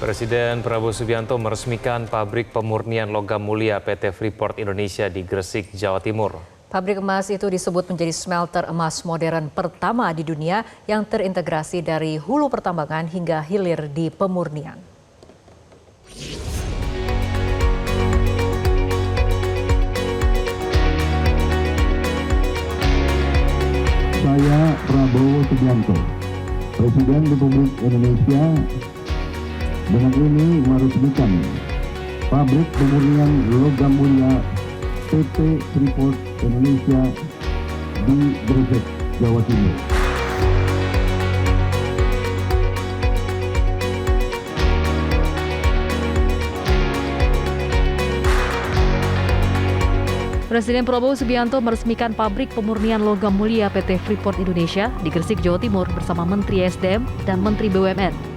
Presiden Prabowo Subianto meresmikan pabrik pemurnian logam mulia PT Freeport Indonesia di Gresik, Jawa Timur. Pabrik emas itu disebut menjadi smelter emas modern pertama di dunia yang terintegrasi dari hulu pertambangan hingga hilir di pemurnian. Saya Prabowo Subianto, Presiden Republik Indonesia, dengan ini meresmikan pabrik pemurnian logam mulia PT Freeport Indonesia di Gresik, Jawa Timur. Presiden Prabowo Subianto meresmikan pabrik pemurnian logam mulia PT Freeport Indonesia di Gresik, Jawa Timur bersama Menteri SDM dan Menteri BUMN.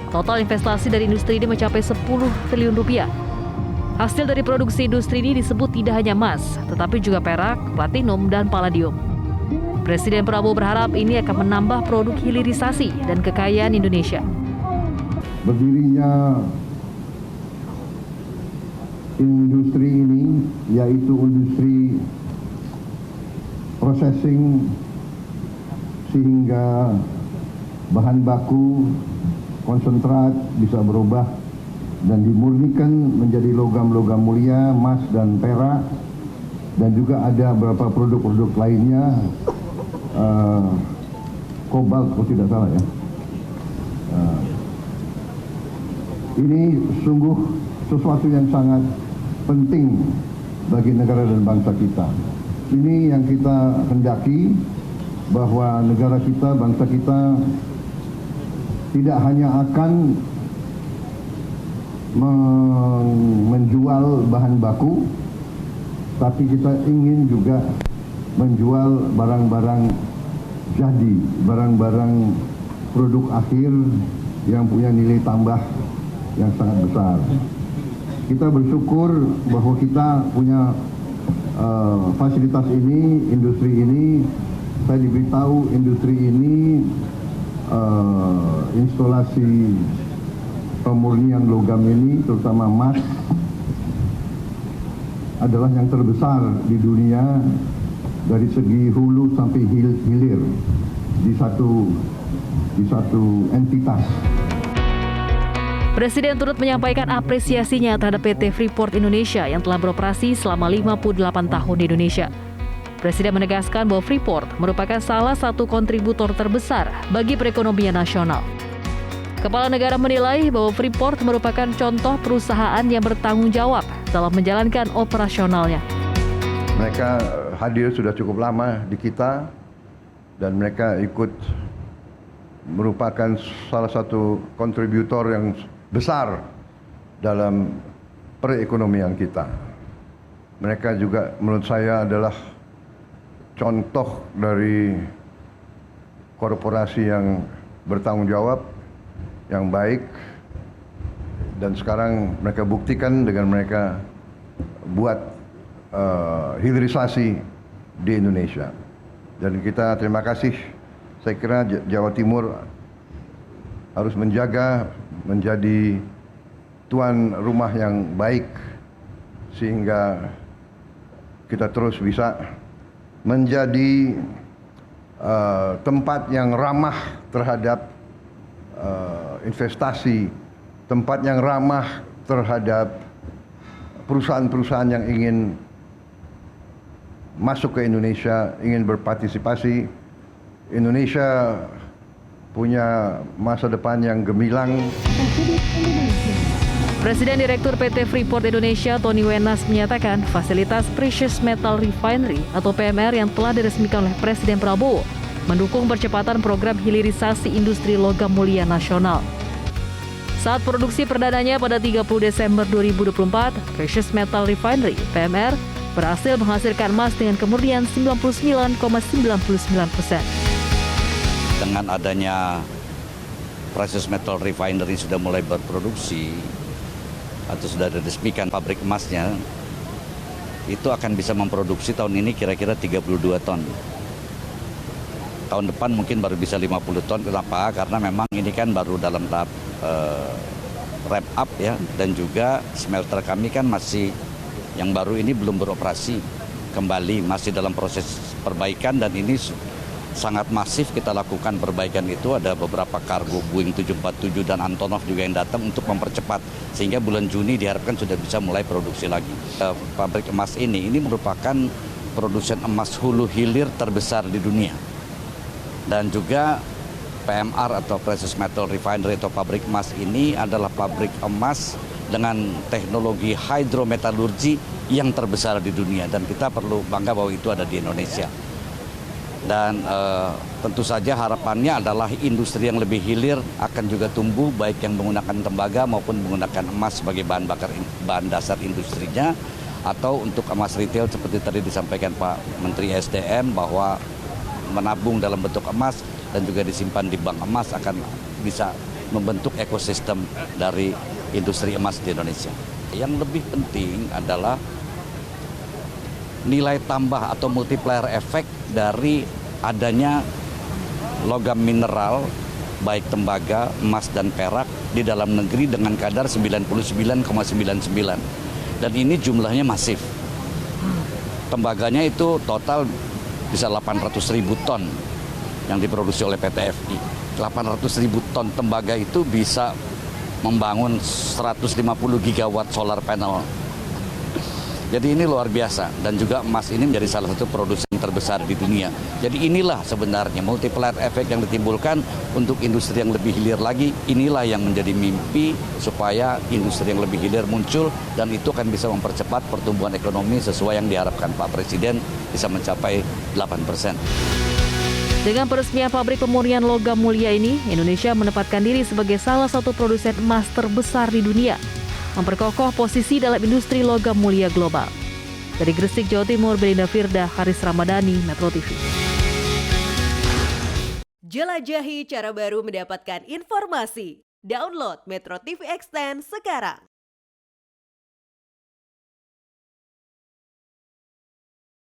Total investasi dari industri ini mencapai 10 triliun rupiah. Hasil dari produksi industri ini disebut tidak hanya emas, tetapi juga perak, platinum, dan palladium. Presiden Prabowo berharap ini akan menambah produk hilirisasi dan kekayaan Indonesia. Berdirinya industri ini yaitu industri processing sehingga bahan baku konsentrat bisa berubah dan dimurnikan menjadi logam-logam mulia, emas dan perak, dan juga ada beberapa produk-produk lainnya, kobalt kalau tidak salah ya. Ini sungguh sesuatu yang sangat penting bagi negara dan bangsa kita. Ini yang kita hendaki, bahwa negara kita, bangsa kita tidak hanya akan menjual bahan baku, tapi kita ingin juga menjual barang-barang jadi, barang-barang produk akhir yang punya nilai tambah yang sangat besar. Kita bersyukur bahwa kita punya fasilitas ini, industri ini. Saya diberitahu industri ini instalasi pemurnian logam ini, terutama emas, adalah yang terbesar di dunia dari segi hulu sampai hilir di satu entitas. Presiden turut menyampaikan apresiasinya terhadap PT Freeport Indonesia yang telah beroperasi selama 58 tahun di Indonesia. Presiden menegaskan bahwa Freeport merupakan salah satu kontributor terbesar bagi perekonomian nasional. Kepala negara menilai bahwa Freeport merupakan contoh perusahaan yang bertanggung jawab dalam menjalankan operasionalnya. Mereka hadir sudah cukup lama di kita dan mereka ikut merupakan salah satu kontributor yang besar dalam perekonomian kita. Mereka juga menurut saya adalah contoh dari korporasi yang bertanggung jawab, yang baik, dan sekarang mereka buktikan dengan mereka buat hilirisasi di Indonesia. Dan kita terima kasih. Saya kira Jawa Timur harus menjadi tuan rumah yang baik sehingga kita terus bisa menjadi tempat yang ramah terhadap investasi, tempat yang ramah terhadap perusahaan-perusahaan yang ingin masuk ke Indonesia, ingin berpartisipasi. Indonesia punya masa depan yang gemilang. Presiden Direktur PT Freeport Indonesia Tony Wenas menyatakan fasilitas Precious Metal Refinery atau PMR yang telah diresmikan oleh Presiden Prabowo mendukung percepatan program hilirisasi industri logam mulia nasional. Saat produksi perdananya pada 30 Desember 2024, Precious Metal Refinery (PMR) berhasil menghasilkan emas dengan kemurnian 99,99%. Dengan adanya Precious Metal Refinery sudah mulai berproduksi atau sudah diresmikan pabrik emasnya, itu akan bisa memproduksi tahun ini kira-kira 32 ton. Tahun depan mungkin baru bisa 50 ton. Kenapa? Karena memang ini kan baru dalam tahap wrap up ya, dan juga smelter kami kan masih yang baru ini belum beroperasi kembali, masih dalam proses perbaikan, dan ini sangat masif kita lakukan perbaikan itu. Ada beberapa kargo Boeing 747 dan Antonov juga yang datang untuk mempercepat, sehingga bulan Juni diharapkan sudah bisa mulai produksi lagi. Pabrik emas ini merupakan produsen emas hulu hilir terbesar di dunia, dan juga PMR atau Precious Metal Refinery atau pabrik emas ini adalah pabrik emas dengan teknologi hidrometalurgi yang terbesar di dunia, dan kita perlu bangga bahwa itu ada di Indonesia. Dan tentu saja harapannya adalah industri yang lebih hilir akan juga tumbuh, baik yang menggunakan tembaga maupun menggunakan emas sebagai bahan dasar industrinya, atau untuk emas retail seperti tadi disampaikan Pak Menteri SDM bahwa menabung dalam bentuk emas dan juga disimpan di bank emas akan bisa membentuk ekosistem dari industri emas di Indonesia. Yang lebih penting adalah nilai tambah atau multiplier efek dari adanya logam mineral baik tembaga, emas dan perak di dalam negeri dengan kadar 99,99. Dan ini jumlahnya masif. Tembaganya itu total bisa 800.000 ton yang diproduksi oleh PT FI. 800.000 ton tembaga itu bisa membangun 150 gigawatt solar panel. Jadi ini luar biasa, dan juga emas ini menjadi salah satu produsen terbesar di dunia. Jadi inilah sebenarnya multiplier efek yang ditimbulkan untuk industri yang lebih hilir lagi. Inilah yang menjadi mimpi supaya industri yang lebih hilir muncul, dan itu akan bisa mempercepat pertumbuhan ekonomi sesuai yang diharapkan Pak Presiden bisa mencapai 8%. Dengan peresmian pabrik pemurnian logam mulia ini, Indonesia menempatkan diri sebagai salah satu produsen emas terbesar di dunia, memperkokoh posisi dalam industri logam mulia global. Dari Gresik, Jawa Timur, Belinda Firda, Haris Ramadhani, Metro TV. Jelajahi cara baru mendapatkan informasi. Download Metro TV Extend sekarang.